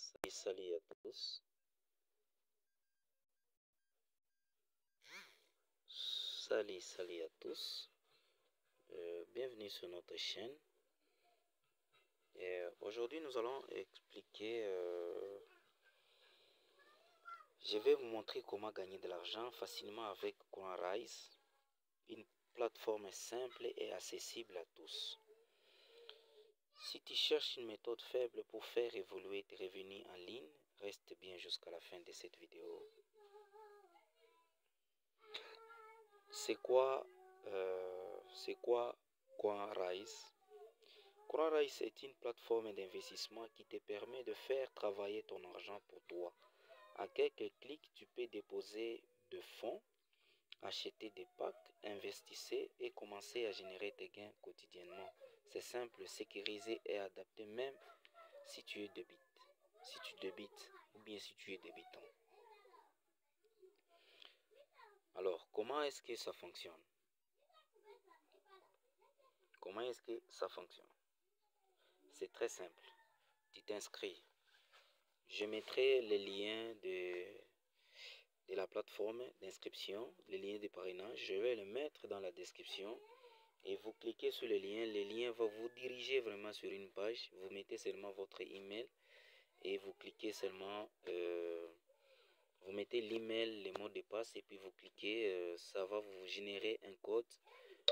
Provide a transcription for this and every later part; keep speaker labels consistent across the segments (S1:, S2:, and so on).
S1: Salut à tous. Salut à tous. Bienvenue sur notre chaîne. Aujourd'hui, nous allons expliquer. Je vais vous montrer comment gagner de l'argent facilement avec CoinRise, une plateforme simple et accessible à tous. Si tu cherches une méthode faible pour faire évoluer tes revenus en ligne, reste bien jusqu'à la fin de cette vidéo. C'est quoi CoinRise? CoinRise est une plateforme d'investissement qui te permet de faire travailler ton argent pour toi. À quelques clics, tu peux déposer de fonds, acheter des packs, investir et commencer à générer tes gains quotidiennement. C'est simple, sécurisé et adapté même si tu débites ou bien si tu es débitant. Alors, comment est-ce que ça fonctionne? C'est très simple. Tu t'inscris. Je mettrai les liens de la plateforme d'inscription, les liens de parrainage. Je vais les mettre dans la description. Et vous cliquez sur le lien va vous diriger vraiment sur une page. Vous mettez seulement votre email et vous cliquez seulement, vous mettez l'email, les mots de passe et puis vous cliquez, ça va vous générer un code.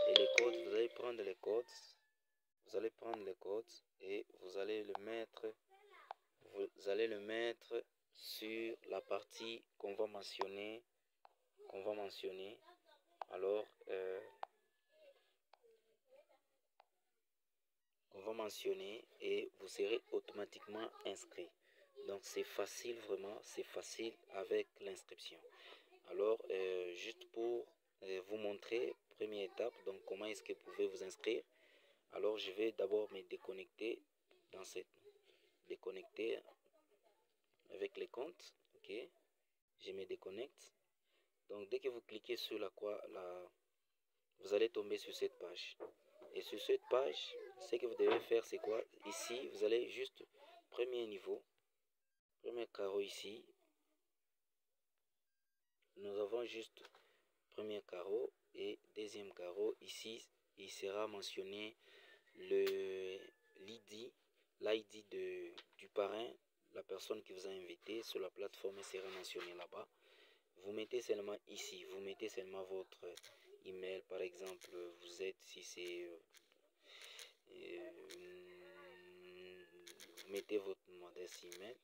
S1: Et les codes, vous allez prendre les codes, et vous allez le mettre sur la partie qu'on va mentionner. Alors, on va mentionner et vous serez automatiquement inscrit. Donc c'est facile, vraiment c'est facile avec l'inscription. Alors juste pour vous montrer, première étape, donc comment est-ce que vous pouvez vous inscrire. Alors je vais d'abord me déconnecter déconnecter avec les comptes. Ok, je me déconnecte. Donc dès que vous cliquez sur vous allez tomber sur cette page. Et sur cette page, ce que vous devez faire, c'est quoi? Ici, vous allez juste, premier niveau, premier carreau ici. Nous avons juste premier carreau et deuxième carreau. Ici, il sera mentionné l'ID du parrain, la personne qui vous a invité sur la plateforme sera mentionnée là-bas. Vous mettez seulement ici, vous mettez seulement votre email, par exemple, vous êtes, si c'est vous mettez votre adresse email.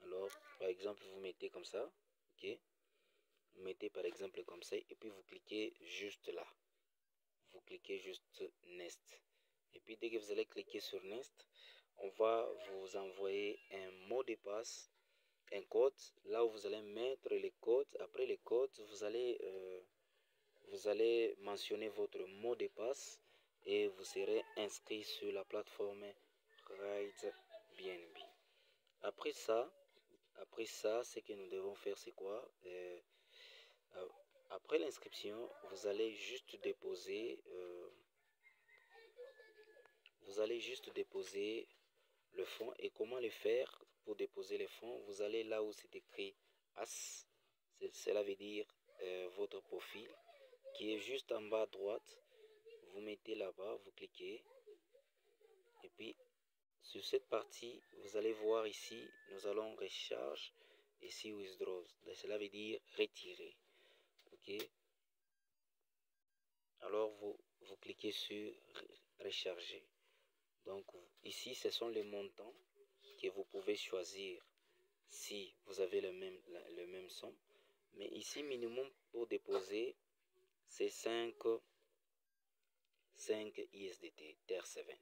S1: Alors par exemple vous mettez comme ça, ok, vous mettez par exemple comme ça et puis vous cliquez juste là, vous cliquez juste next et puis dès que vous allez cliquer sur next, on va vous envoyer un mot de passe, un code, là où vous allez mettre les codes. Après les codes, vous allez mentionner votre mot de passe et vous serez inscrit sur la plateforme RideBnB. Après ça, ce que nous devons faire, c'est quoi? Après l'inscription, vous allez juste déposer, le fonds. Et comment le faire pour déposer les fonds? Vous allez là où c'est écrit AS, cela veut dire votre profil, qui est juste en bas à droite. Vous mettez là-bas, vous cliquez et puis sur cette partie vous allez voir ici, nous allons recharge, ici withdraw, cela veut dire retirer. Ok, alors vous cliquez sur recharger. Donc ici ce sont les montants que vous pouvez choisir si vous avez le même somme, mais ici minimum pour déposer c'est 5 USDT TER7.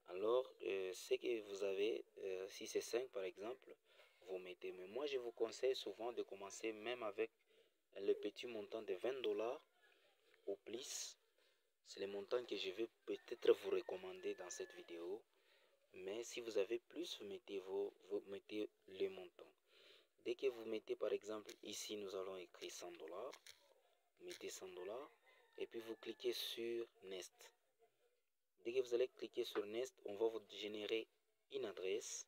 S1: Alors ce que vous avez, si c'est 5 par exemple, vous mettez, mais moi je vous conseille souvent de commencer même avec le petit montant de $20 ou plus. C'est le montant que je vais peut-être vous recommander dans cette vidéo, mais si vous avez plus, vous mettez le montant. Dès que vous mettez par exemple ici, nous allons écrire $100, vous mettez $100 et puis vous cliquez sur next. Dès que vous allez cliquer sur next, on va vous générer une adresse.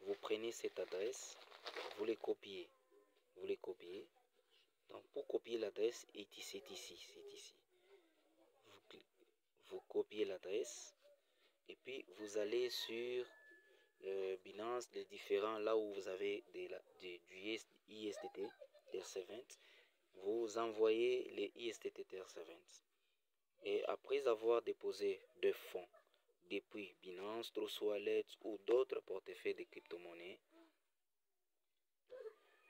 S1: vous prenez cette adresse, vous les copiez. Donc pour copier l'adresse, c'est ici. Vous copiez l'adresse et puis vous allez sur Binance, les différents, là où vous avez du ISDT TR70, vous envoyez les ISDT TR70. Et après avoir déposé de fonds depuis Binance, Trust Wallet ou d'autres portefeuilles de crypto-monnaies,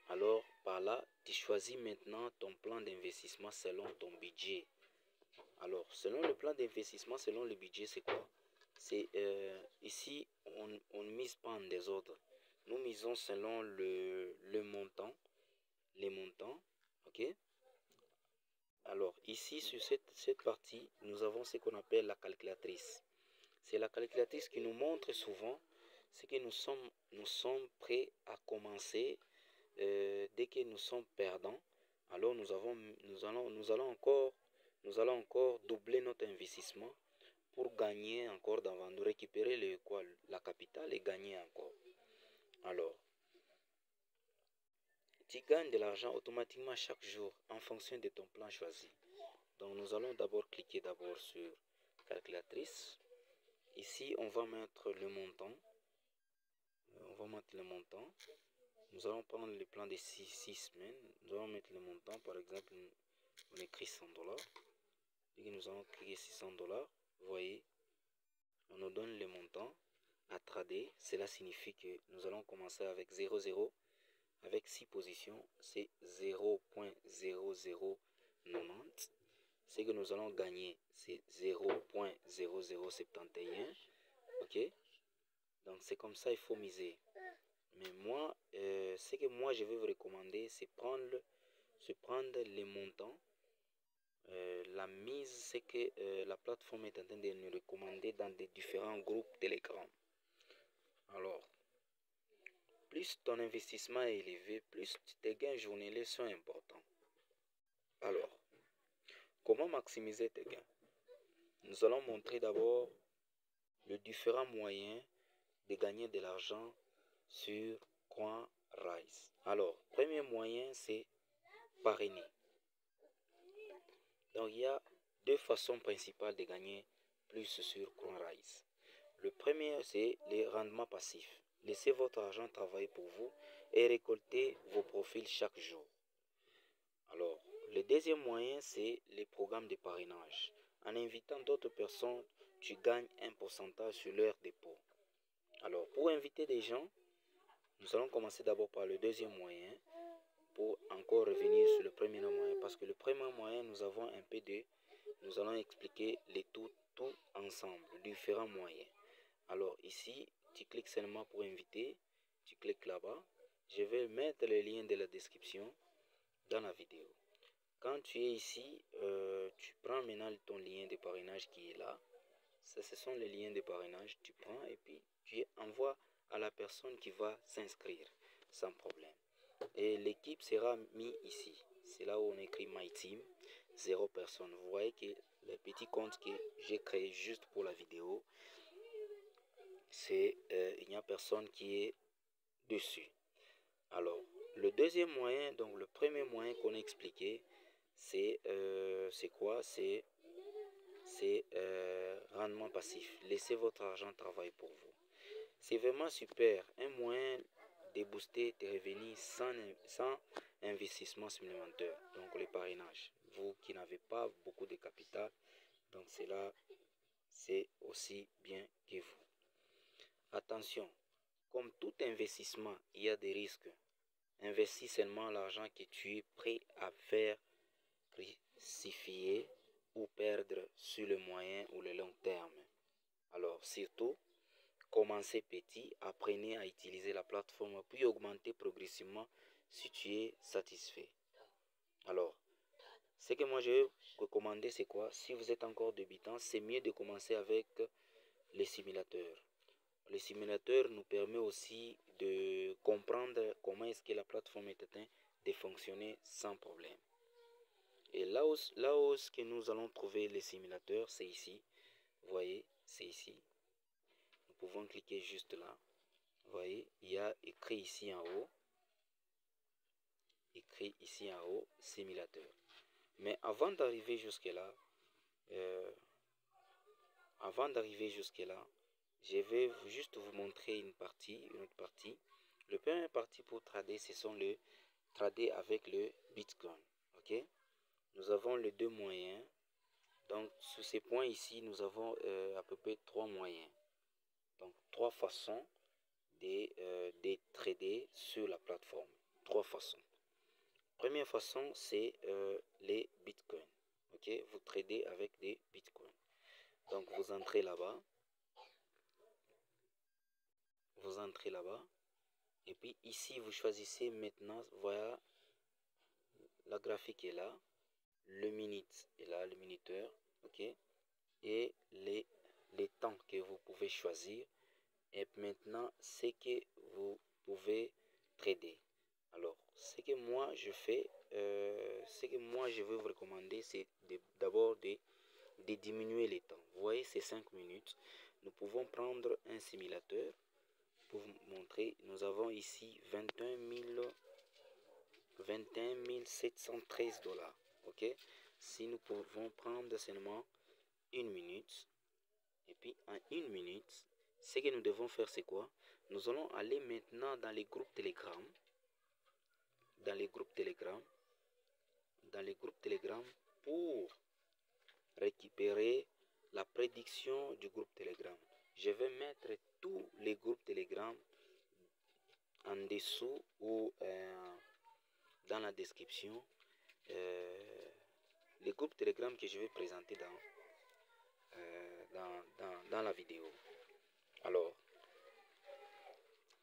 S1: alors par là, tu choisis maintenant ton plan d'investissement selon ton budget. Alors, selon le plan d'investissement, selon le budget, c'est quoi? C'est ici, on ne mise pas en désordre. Nous misons selon les montants. Ok? Alors, ici, sur cette partie, nous avons ce qu'on appelle la calculatrice. C'est la calculatrice qui nous montre souvent ce que nous sommes prêts à commencer. Dès que nous sommes perdants, alors nous allons encore doubler notre investissement pour gagner encore davantage, nous récupérer la capitale et gagner encore. Alors, tu gagnes de l'argent automatiquement chaque jour en fonction de ton plan choisi. Donc nous allons d'abord cliquer sur calculatrice. Ici, on va mettre le montant. Nous allons prendre le plan de 6 semaines. Nous allons mettre le montant. Par exemple, on écrit $100. Et nous allons cliquer $600. Vous voyez, on nous donne le montant à trader. Cela signifie que nous allons commencer avec 0,0. Avec 6 positions, c'est 0.0090. Ce que nous allons gagner, c'est 0.0071. Ok? Donc c'est comme ça, il faut miser. Mais moi, ce que moi je vais vous recommander, c'est prendre les montants. La mise, c'est que la plateforme est en train de nous recommander dans des différents groupes Telegram. Alors, plus ton investissement est élevé, plus tes gains journaliers sont importants. Alors, comment maximiser tes gains? Nous allons montrer d'abord les différents moyens de gagner de l'argent sur CoinRise. Alors, premier moyen, c'est parrainer. Donc, il y a deux façons principales de gagner plus sur CoinRise. Le premier, c'est les rendements passifs. Laissez votre argent travailler pour vous et récoltez vos profils chaque jour. Alors, le deuxième moyen, c'est les programmes de parrainage. En invitant d'autres personnes, tu gagnes un pourcentage sur leur dépôt. Alors, pour inviter des gens, nous allons commencer d'abord par le deuxième moyen pour encore revenir sur le premier moyen. Parce que le premier moyen, nous allons expliquer les tout ensemble, différents moyens. Alors ici, tu cliques seulement pour inviter, tu cliques là-bas. Je vais mettre le lien de la description dans la vidéo. Quand tu es ici, tu prends maintenant ton lien de parrainage qui est là. Ça, ce sont les liens de parrainage. Tu prends et puis tu envoies à la personne qui va s'inscrire sans problème. Et l'équipe sera mise ici. C'est là où on écrit My Team, 0 personne. Vous voyez que le petit compte que j'ai créé juste pour la vidéo, il n'y a personne qui est dessus. Alors, le deuxième moyen, donc le premier moyen qu'on a expliqué, c'est quoi? C'est rendement passif. Laissez votre argent travailler pour vous. C'est vraiment super. Un moyen de booster tes revenus sans investissement supplémentaire. Donc le parrainage. Vous qui n'avez pas beaucoup de capital, donc cela c'est aussi bien que vous. Attention, comme tout investissement, il y a des risques. Investis seulement l'argent que tu es prêt à faire crucifier ou perdre sur le moyen ou le long terme. Alors surtout, commencez petit, apprenez à utiliser la plateforme, puis augmentez progressivement si tu es satisfait. Alors, ce que moi je vais recommander, c'est quoi? Si vous êtes encore débutant, c'est mieux de commencer avec les simulateurs. Le simulateur nous permet aussi de comprendre comment est-ce que la plateforme est en train de fonctionner sans problème. Et là où que nous allons trouver les simulateurs, c'est ici. Vous voyez, c'est ici. Nous pouvons cliquer juste là. Vous voyez, il y a écrit ici en haut, simulateur. Mais avant d'arriver jusque-là, euh, je vais juste vous montrer une autre partie. Le premier partie pour trader, ce sont le trader avec le Bitcoin. Ok? Nous avons les deux moyens. Donc, sur ces points ici, nous avons à peu près trois moyens. Donc, trois façons de trader sur la plateforme. Trois façons. Première façon, c'est les bitcoins. Ok, vous tradez avec des bitcoins. Donc, vous entrez là-bas. Et puis ici, vous choisissez maintenant, voilà, la graphique est là. Le minute est là, le minuteur. Ok. Et les temps que vous pouvez choisir. Et maintenant, ce que vous pouvez trader. Alors, ce que moi je fais, ce que moi je veux vous recommander, c'est d'abord de diminuer les temps. Vous voyez ces 5 minutes. Nous pouvons prendre un simulateur pour vous montrer. Nous avons ici 21 713 $. Ok? Si nous pouvons prendre seulement une minute, et puis en une minute, ce que nous devons faire, c'est quoi? Nous allons aller maintenant dans les groupes Telegram. Dans les groupes Telegram pour récupérer la prédiction du groupe Telegram. Je vais mettre tous les groupes Telegram en dessous ou dans la description. Les groupes Telegram que je vais présenter dans la vidéo. Alors,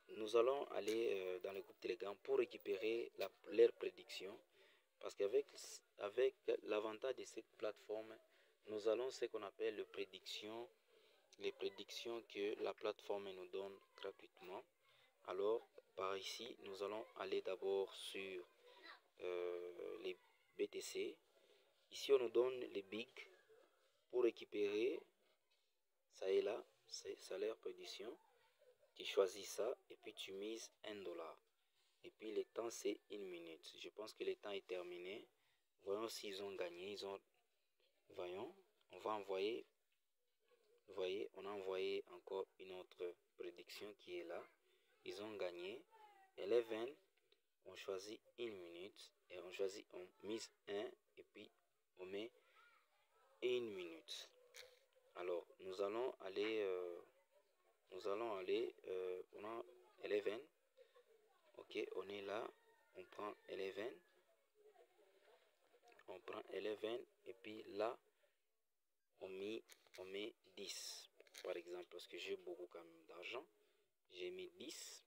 S1: nous allons aller dans le groupe Telegram pour récupérer leur prédiction. Parce qu'avec l'avantage de cette plateforme, nous allons ce qu'on appelle les prédictions que la plateforme nous donne gratuitement. Alors, par ici, nous allons aller d'abord sur les BTC. Ici, on nous donne les big pour récupérer. Ça est là, c'est leur prédiction. Tu choisis ça et puis tu mises $1. Et puis le temps c'est une minute. Je pense que le temps est terminé. Voyons s'ils ont gagné. Voyons, on va envoyer. Vous voyez, on a envoyé encore une autre prédiction qui est là. Ils ont gagné. 11, on choisit une minute. Et on choisit, on mise 1. Et puis on met une minute. Alors, nous allons aller, on a 11. Ok, on est là, on prend 11. Et puis là, on met 10. Par exemple, parce que j'ai beaucoup quand même d'argent. J'ai mis 10.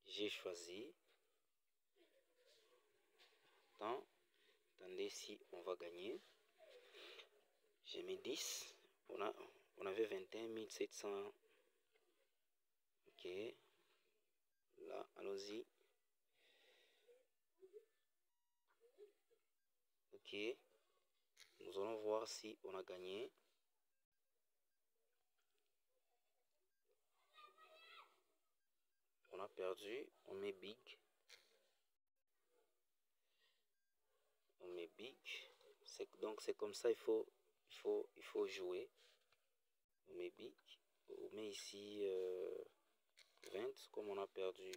S1: J'ai choisi. Attendez si on va gagner. J'ai mis 10. On avait 21 700. Ok. Là, allons-y. Ok. Nous allons voir si on a gagné. On a perdu. On met big. On met big. Donc c'est comme ça, il faut jouer. On met big. On met ici 20. Comme on a perdu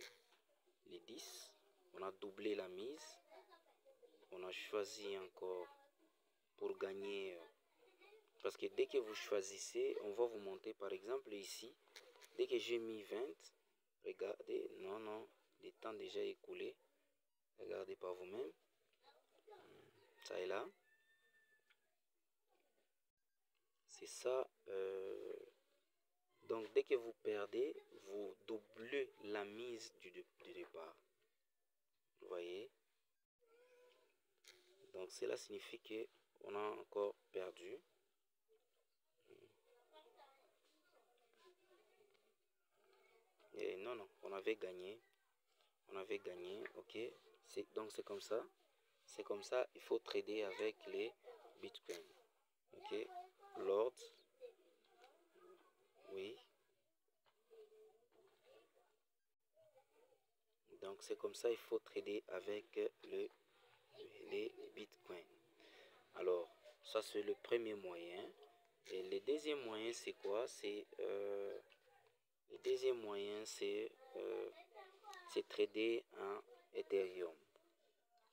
S1: les 10, on a doublé la mise. On a choisi encore pour gagner. Parce que dès que vous choisissez, on va vous montrer par exemple ici. Dès que j'ai mis 20, regardez, non, le temps déjà écoulé. Regardez par vous-même. Ça est là. C'est ça. Donc dès que vous perdez, vous doublez la mise du départ. Vous voyez? Donc cela signifie que on a encore perdu. Et non, on avait gagné. Ok. Donc c'est comme ça. C'est comme ça, il faut trader avec les bitcoins. Ok. Lord. Oui. Donc c'est comme ça il faut trader avec les bitcoins. Alors ça c'est le premier moyen. Et le deuxième moyen c'est quoi? Le deuxième moyen c'est trader en Ethereum.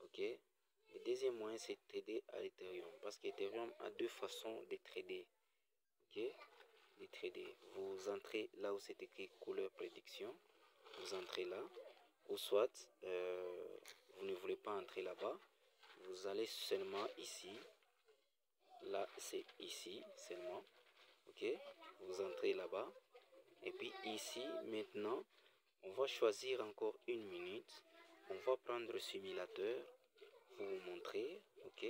S1: Ok? Le deuxième moyen c'est trader à Ethereum parce qu'Ethereum a deux façons de trader. Ok? De trader. Vous entrez là où c'est écrit couleur prédiction. Vous entrez là. Ou soit vous ne voulez pas entrer là-bas. Vous allez seulement ici. Là c'est ici seulement. Ok? Vous entrez là-bas. Et puis ici maintenant on va choisir encore une minute. On va prendre le simulateur pour vous montrer. Ok?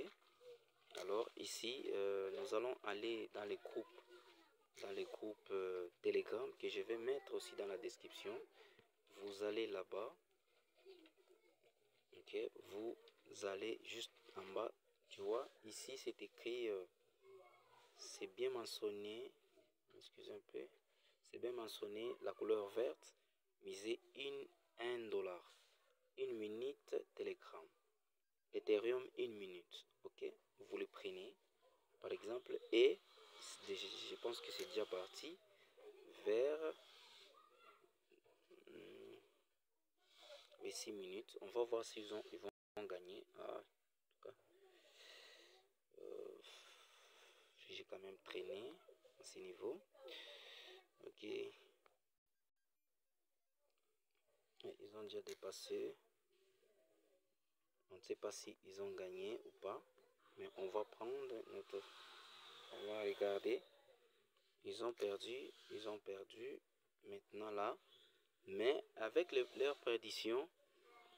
S1: Alors ici nous allons aller dans les groupes Telegram que je vais mettre aussi dans la description. Vous allez là-bas. Ok? Vous allez juste en bas. Tu vois ici c'est écrit c'est bien mentionné. Excusez un peu. C'est bien mentionné la couleur verte. Misez $1. Une minute Telegram. Ethereum 1 minute. Ok? Vous le prenez. Par exemple. Et je pense que c'est déjà parti. Vers les 6 minutes. On va voir s'ils vont gagner. Ah, en tout cas. J'ai quand même traîné à ce niveau. Ok. Ils ont déjà dépassé. On ne sait pas si ils ont gagné ou pas. Mais on va prendre notre... On va regarder. Ils ont perdu. Maintenant là. Mais avec leur prédiction,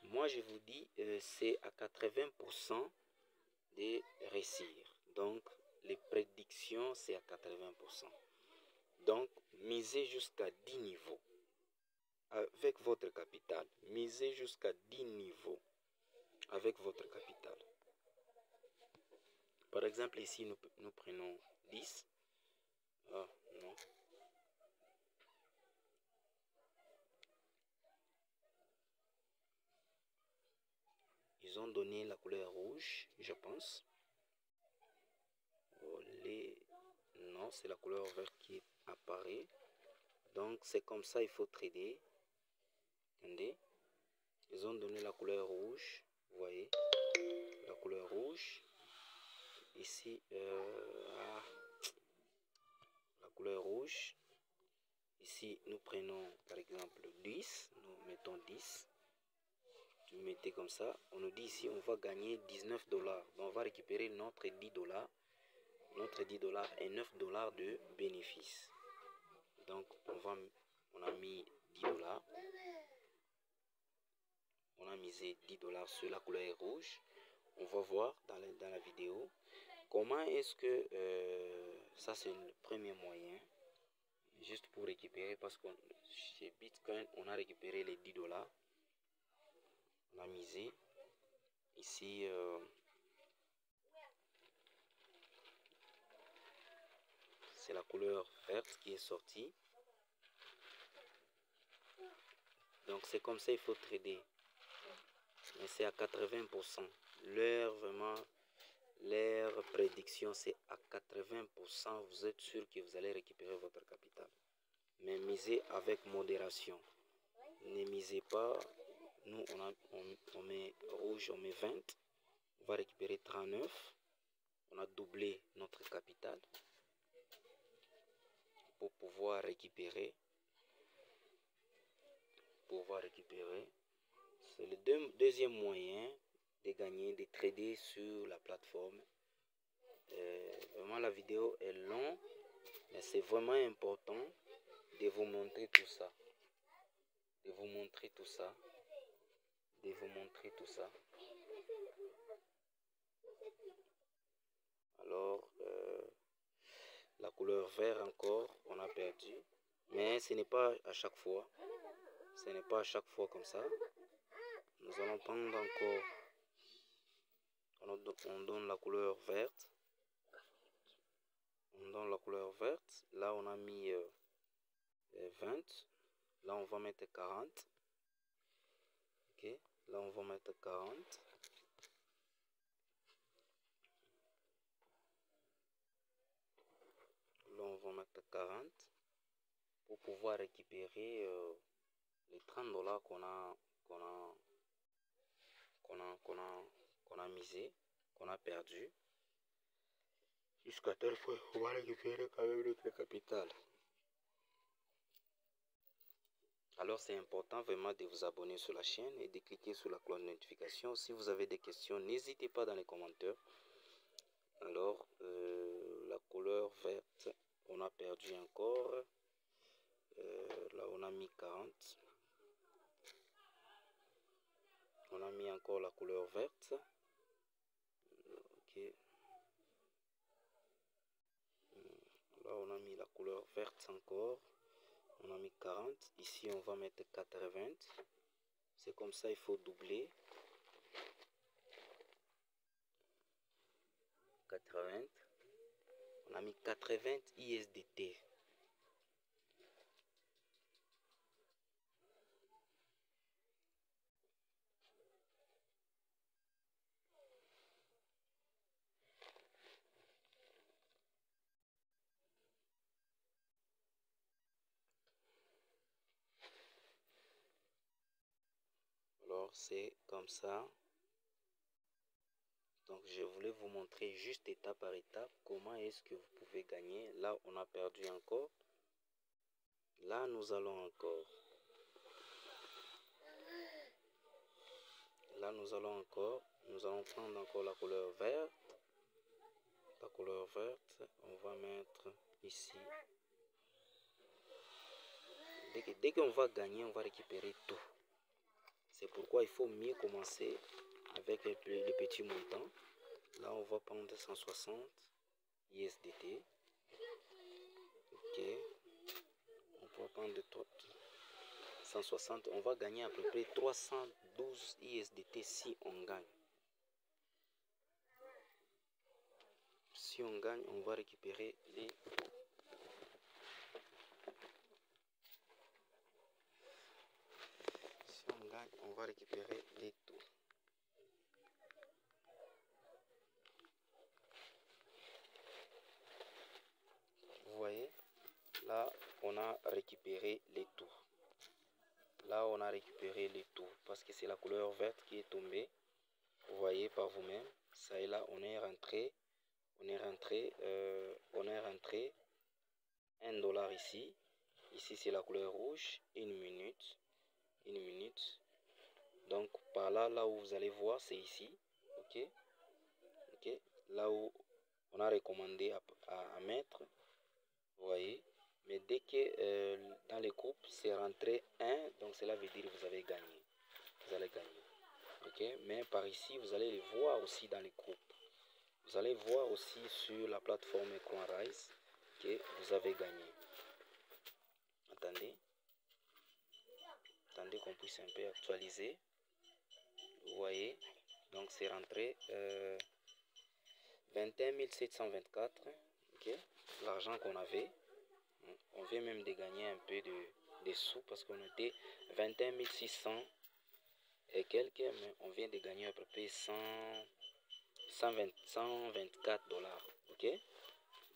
S1: moi je vous dis, c'est à 80% de réussir. Donc les prédictions, c'est à 80%. Donc misez jusqu'à 10 niveaux. Avec votre capital. Misez jusqu'à 10 niveaux. Avec votre capital. Par exemple, ici, nous prenons 10. Ah, non. Ils ont donné la couleur rouge, je pense. Oh, non, c'est la couleur verte qui apparaît. Donc, c'est comme ça, il faut trader. Attendez. Ils ont donné la couleur rouge. Vous voyez? La couleur rouge. Ici, la couleur rouge. Ici, nous prenons par exemple 10. Nous mettons 10. Vous mettez comme ça. On nous dit ici, on va gagner $19. Donc, on va récupérer notre $10. Notre $10 et $9 de bénéfice. Donc, on a mis $10. On a misé $10 sur la couleur rouge. On va voir dans la vidéo comment est-ce que ça c'est le premier moyen. Juste pour récupérer, parce que chez Bitcoin, on a récupéré les $10. On a misé. Ici, c'est la couleur verte qui est sortie. Donc c'est comme ça il faut trader. Mais c'est à 80%. Leur prédiction, c'est à 80%. Vous êtes sûr que vous allez récupérer votre capital. Mais misez avec modération. Ne misez pas. Nous, on met rouge, on met 20. On va récupérer 39. On a doublé notre capital pour pouvoir récupérer. C'est le deuxième moyen de gagner, de trader sur la plateforme. Vraiment la vidéo est longue, mais c'est vraiment important de vous montrer tout ça. Alors, la couleur vert encore, on a perdu. Mais ce n'est pas à chaque fois. Comme ça. Nous allons prendre encore. On donne la couleur verte. Là, on a mis 20. Là, on va mettre 40. Là, on va mettre 40. Là, on va mettre 40 pour pouvoir récupérer les $30 qu'on a misé, qu'on a perdu. Jusqu'à telle fois, on va récupérer quand même notre capital. Alors c'est important vraiment de vous abonner sur la chaîne et de cliquer sur la cloche de notification. Si vous avez des questions, n'hésitez pas dans les commentaires. Alors la couleur verte, on a perdu encore. Là on a mis 40. On a mis encore la couleur verte. Là on a mis la couleur verte encore. On a mis 40. Ici on va mettre 80. C'est comme ça, il faut doubler. 80. On a mis 80 ISDT. Alors c'est comme ça. Donc je voulais vous montrer juste étape par étape comment est-ce que vous pouvez gagner. Là on a perdu encore. Là nous allons encore. Là nous allons encore. Nous allons prendre encore la couleur verte. La couleur verte, on va mettre ici. Dès qu'on va gagner, on va récupérer tout. C'est pourquoi il faut mieux commencer avec les petits montants. Là, on va prendre 160 ISDT. On va prendre 160. On va gagner à peu près 312 ISDT si on gagne. Si on gagne, on va récupérer les... Si on gagne, on va récupérer les tout. Vous voyez, là, on a récupéré les tout. Là, on a récupéré les tout parce que c'est la couleur verte qui est tombée. Vous voyez par vous-même. Ça et là, on est rentré. On est rentré $1 ici. Ici, c'est la couleur rouge. Une minute. Donc, par là, là où vous allez voir, c'est ici. Là où on a recommandé à mettre. Vous voyez. Mais dès que dans les groupes, c'est rentré 1, donc cela veut dire que vous avez gagné. Vous allez gagner. Mais par ici, vous allez les voir aussi dans les groupes. Vous allez voir aussi sur la plateforme CoinRise que vous avez gagné. Attendez qu'on puisse un peu actualiser. Vous voyez, donc c'est rentré 21 724. L'argent qu'on avait. On vient même de gagner un peu de sous parce qu'on était 21 600 et quelques, mais on vient de gagner à peu près 124 dollars.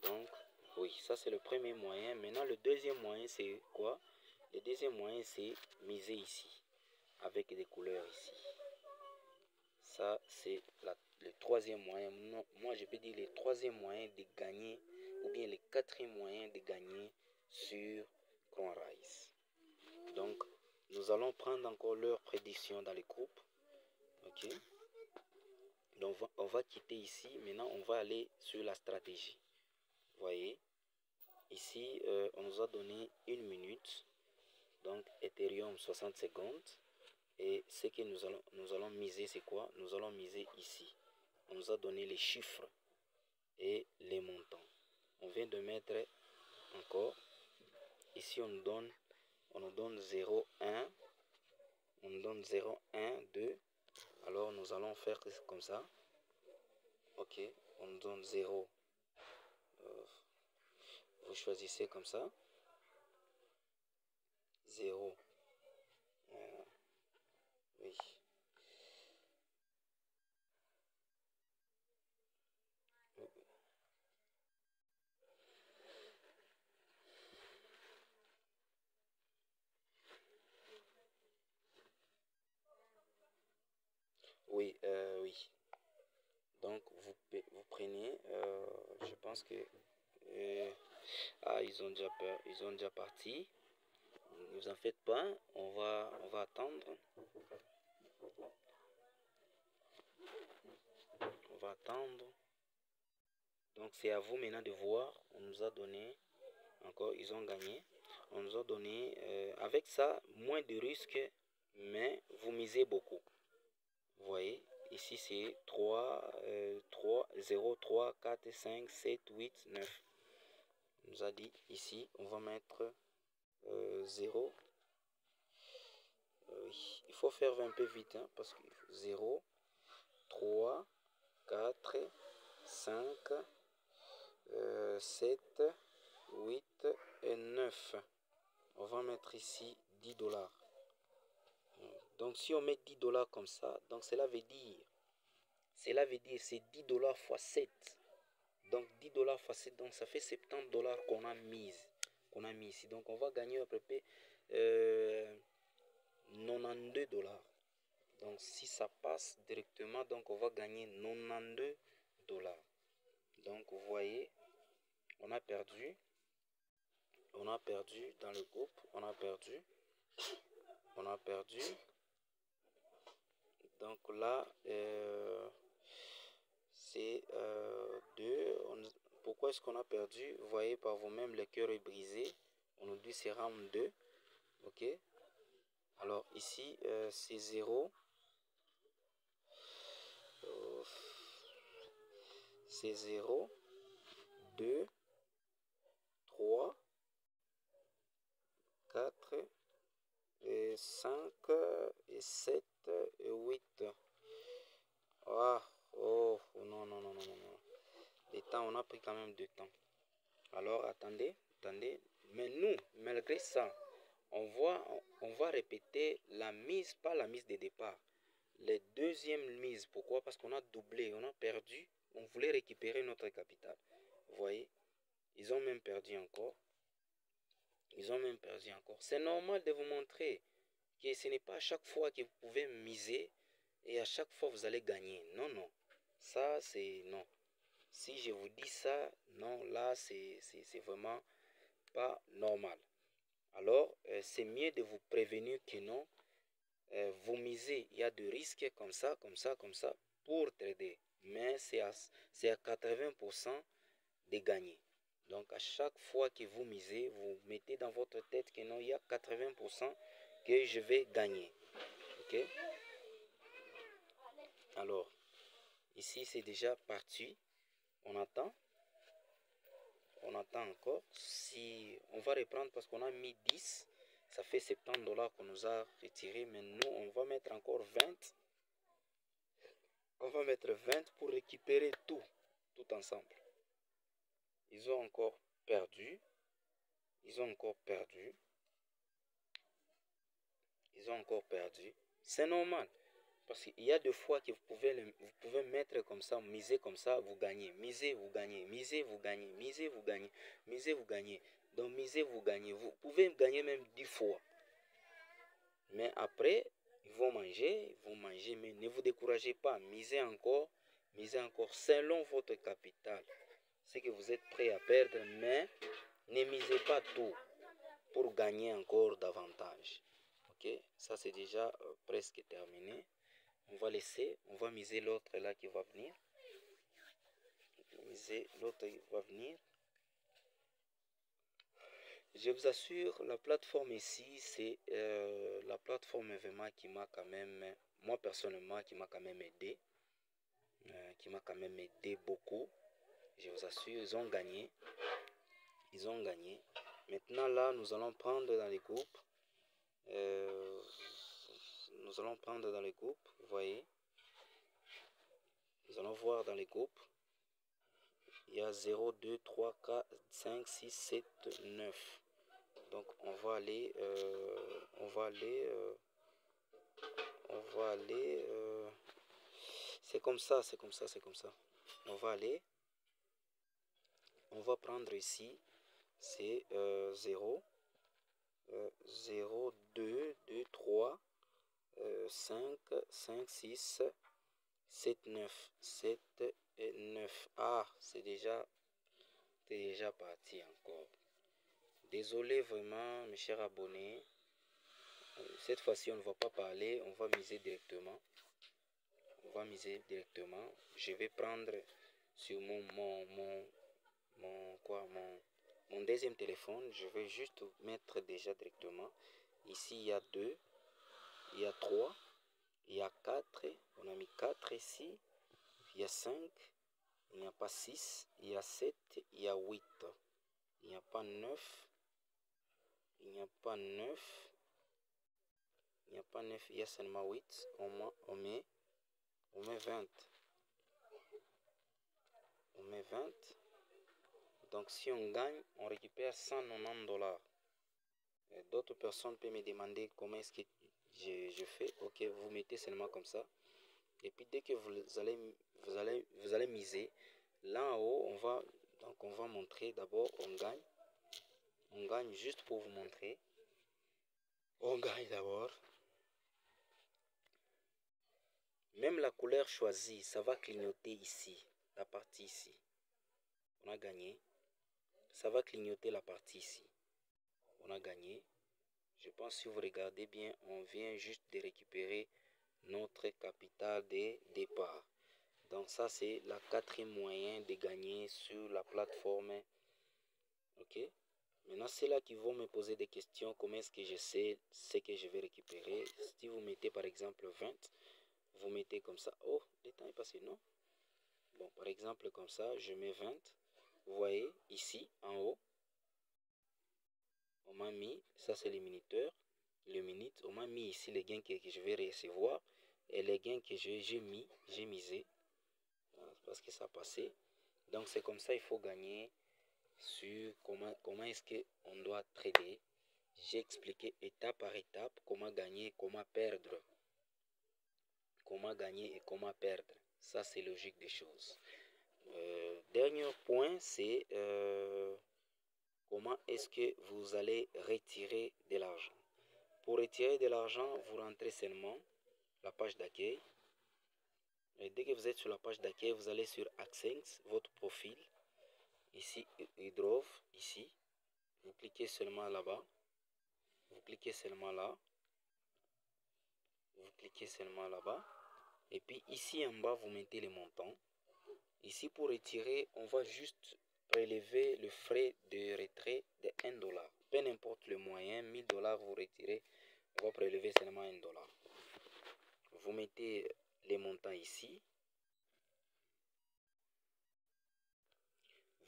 S1: Donc, oui, ça c'est le premier moyen. Maintenant, le deuxième moyen, c'est quoi? Le deuxième moyen, c'est miser ici, avec des couleurs ici. Ça, c'est le troisième moyen. Non, moi, je peux dire le troisième moyen de gagner, ou bien le quatrième moyen de gagner sur CoinRise. Donc, nous allons prendre encore leur prédiction dans les groupes. Donc, on va quitter ici. Maintenant, on va aller sur la stratégie. Vous voyez, ici, on nous a donné 1 minute. Donc, Ethereum 60 secondes. Et ce que nous allons miser, c'est quoi? Nous allons miser ici. On nous a donné les chiffres et les montants. On vient de mettre encore. Ici, on nous donne 0,1. On nous donne 0,1, 2. Alors, nous allons faire comme ça. On nous donne 0. Vous choisissez comme ça. 0. Oui. Oui, oui. Donc, vous prenez, je pense que... ah, ils ont déjà peur, ils ont déjà parti. Ne vous en faites pas, on va attendre. On va attendre. Donc, c'est à vous maintenant de voir. On nous a donné, encore, ils ont gagné. On nous a donné, avec ça, moins de risques, mais vous misez beaucoup. Vous voyez, ici c'est 0, 3, 4, 5, 7, 8, 9. On nous a dit ici, on va mettre 0. Oui, il faut faire un peu vite, hein, parce que 0, 3, 4, 5, 7, 8 et 9. On va mettre ici 10 dollars. Donc si on met 10 dollars comme ça, donc cela veut dire c'est 10 dollars fois 7. Donc 10 dollars fois 7, donc ça fait 70 dollars qu'on a mis ici. Donc on va gagner à peu près 92 dollars. Donc si ça passe directement, donc on va gagner 92 dollars. Donc vous voyez, on a perdu dans le groupe, on a perdu. Donc là, c'est 2. Pourquoi est-ce qu'on a perdu? Vous voyez par vous-même, le cœur est brisé. On nous dit c'est round 2. Ok. Alors ici, c'est 0. C'est 0, 2, 3, 4, et 5, et 7, et 8. Ah, oh, non, non, non, non, non. Le temps, on a pris quand même du temps. Alors, attendez. Mais nous, malgré ça, on va répéter la mise, pas la mise de départ. Les deuxièmes mises. Pourquoi? Parce qu'on a doublé, on a perdu. On voulait récupérer notre capital. Vous voyez? Ils ont même perdu encore. C'est normal de vous montrer que ce n'est pas à chaque fois que vous pouvez miser et à chaque fois vous allez gagner. Non, non. Ça, c'est non. Si je vous dis ça, non, là, c'est vraiment pas normal. Alors, c'est mieux de vous prévenir que non. Vous misez, il y a des risques comme ça, pour trader. Mais c'est à 80% de gagner. Donc, à chaque fois que vous misez, vous mettez dans votre tête que non, il y a 80% que je vais gagner. Ok? Alors, ici, c'est déjà parti. On attend encore. Si on va reprendre parce qu'on a mis 10, ça fait 70 dollars qu'on nous a retiré. Mais nous, on va mettre encore 20. On va mettre 20 pour récupérer tout ensemble. Ils ont encore perdu. C'est normal. Parce qu'il y a des fois que vous pouvez mettre comme ça, miser comme ça, vous gagnez. Misez, vous gagnez. Misez, vous gagnez. Misez, vous gagnez. Misez, vous gagnez. Donc, misez, vous gagnez. Vous pouvez gagner même 10 fois. Mais après, ils vont manger, mais ne vous découragez pas. Misez encore selon votre capital. C'est que vous êtes prêt à perdre, mais ne misez pas tout pour gagner encore davantage. Ok, ça c'est déjà presque terminé. On va miser l'autre là qui va venir. Je vous assure, la plateforme ici, c'est la plateforme vraiment qui m'a quand même, moi personnellement, qui m'a quand même aidé. Beaucoup. Je vous assure, ils ont gagné. Maintenant là, nous allons prendre dans les groupes. Vous voyez. Nous allons voir dans les groupes. Il y a 0, 2, 3, 4, 5, 6, 7, 9. Donc on va aller c'est comme ça. On va prendre ici, c'est 0, 0, 2, 2, 3, 5, 5, 6, 7, 9. 7 et 9. Ah, c'est déjà parti encore. Désolé vraiment, mes chers abonnés. Cette fois-ci, on ne va pas parler, on va miser directement. Je vais prendre sur mon deuxième téléphone. Je vais juste mettre déjà directement. Ici, il y a 2, il y a 3, il y a 4. On a mis 4 ici. Il y a 5, il n'y a pas 6, il y a 7, il y a 8. Il n'y a pas 9, il n'y a pas 9. Il n'y a pas 9, il y a seulement 8. On met 20. On met 20. Donc si on gagne, on récupère $190. D'autres personnes peuvent me demander comment est-ce que je fais. Ok, vous mettez seulement comme ça. Et puis dès que vous allez miser, là en haut, on va montrer d'abord, on gagne. On gagne juste pour vous montrer. On gagne d'abord. Même la couleur choisie, ça va clignoter ici, la partie ici. On a gagné. Ça va clignoter la partie ici. On a gagné. Je pense que si vous regardez bien, on vient juste de récupérer notre capital de départ. Donc ça, c'est la quatrième moyen de gagner sur la plateforme. Ok. Maintenant, c'est là qu'ils vont me poser des questions. Comment est-ce que je sais ce que je vais récupérer? Si vous mettez par exemple 20, vous mettez comme ça. Oh, le temps est passé, non? Bon, par exemple, comme ça, je mets 20. Vous voyez, ici, en haut, on m'a mis, ça c'est le minuteur, on m'a mis ici les gains que je vais recevoir et les gains que j'ai misé, parce que ça a passé. Donc c'est comme ça, il faut gagner sur comment est-ce qu'on doit trader. J'ai expliqué étape par étape comment gagner, comment perdre. Comment gagner et comment perdre. Ça c'est logique des choses. Dernier point, c'est comment est-ce que vous allez retirer de l'argent. Pour retirer de l'argent, vous rentrez seulement la page d'accueil. Et dès que vous êtes sur la page d'accueil, vous allez sur AdSense, votre profil. Ici, Hydrove, ici. Vous cliquez seulement là-bas. Vous cliquez seulement là. Vous cliquez seulement là-bas. Et puis ici en bas, vous mettez les montants. Ici, pour retirer, on va juste prélever le frais de retrait de $1. Peu importe le moyen, $1000 vous retirez, on va prélever seulement $1. Vous mettez les montants ici.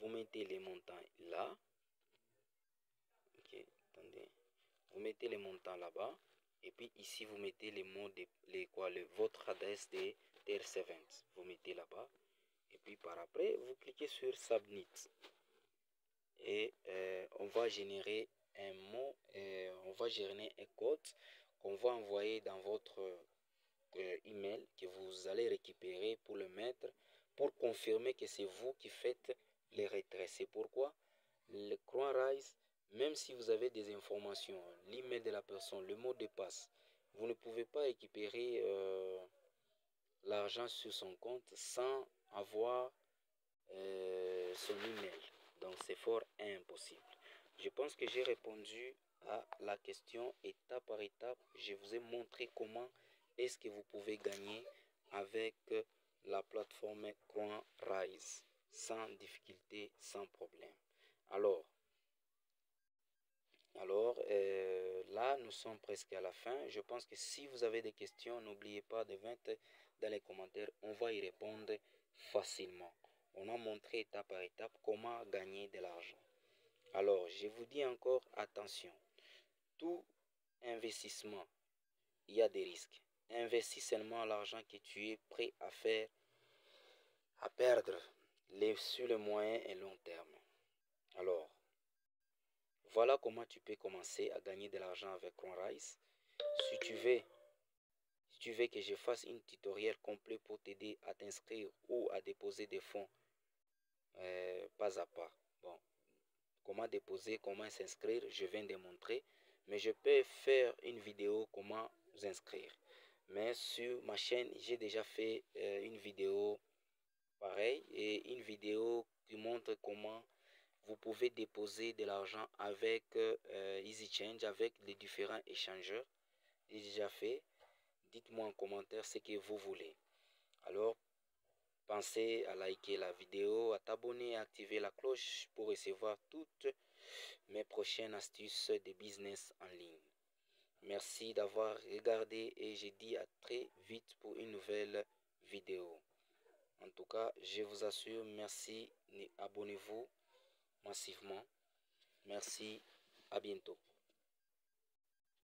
S1: Vous mettez les montants là. Ok, attendez. Vous mettez les montants là-bas. Et puis ici, vous mettez les mots votre adresse de TRC20. Vous mettez là-bas. Et puis par après, vous cliquez sur Submit. Et on va générer un mot, on va générer un code qu'on va envoyer dans votre email que vous allez récupérer pour le mettre, pour confirmer que c'est vous qui faites les retraits. C'est pourquoi le CoinRise, même si vous avez des informations, l'email de la personne, le mot de passe, vous ne pouvez pas récupérer l'argent sur son compte sans avoir son email. Donc c'est fort impossible. Je pense que j'ai répondu à la question étape par étape. Je vous ai montré comment est-ce que vous pouvez gagner avec la plateforme CoinRise sans difficulté, sans problème. Alors là, nous sommes presque à la fin. Je pense que si vous avez des questions, n'oubliez pas de mettre dans les commentaires. On va y répondre facilement. On a montré étape par étape comment gagner de l'argent. Alors, je vous dis encore, attention. Tout investissement, il y a des risques. Investis seulement l'argent que tu es prêt à faire, à perdre sur le moyen et long terme. Alors, voilà comment tu peux commencer à gagner de l'argent avec CoinRise. Si tu veux que je fasse un tutoriel complet pour t'aider à t'inscrire ou à déposer des fonds pas à pas. Bon, comment déposer, comment s'inscrire, je viens de montrer. Mais je peux faire une vidéo comment vous inscrire. Mais sur ma chaîne, j'ai déjà fait une vidéo pareille et une vidéo qui montre comment vous pouvez déposer de l'argent avec EasyChange, avec les différents échangeurs. J'ai déjà fait. Dites-moi en commentaire ce que vous voulez. Alors, pensez à liker la vidéo, à t'abonner, à activer la cloche pour recevoir toutes mes prochaines astuces de business en ligne. Merci d'avoir regardé et je dis à très vite pour une nouvelle vidéo. En tout cas, je vous assure, merci, abonnez-vous massivement. Merci, à bientôt.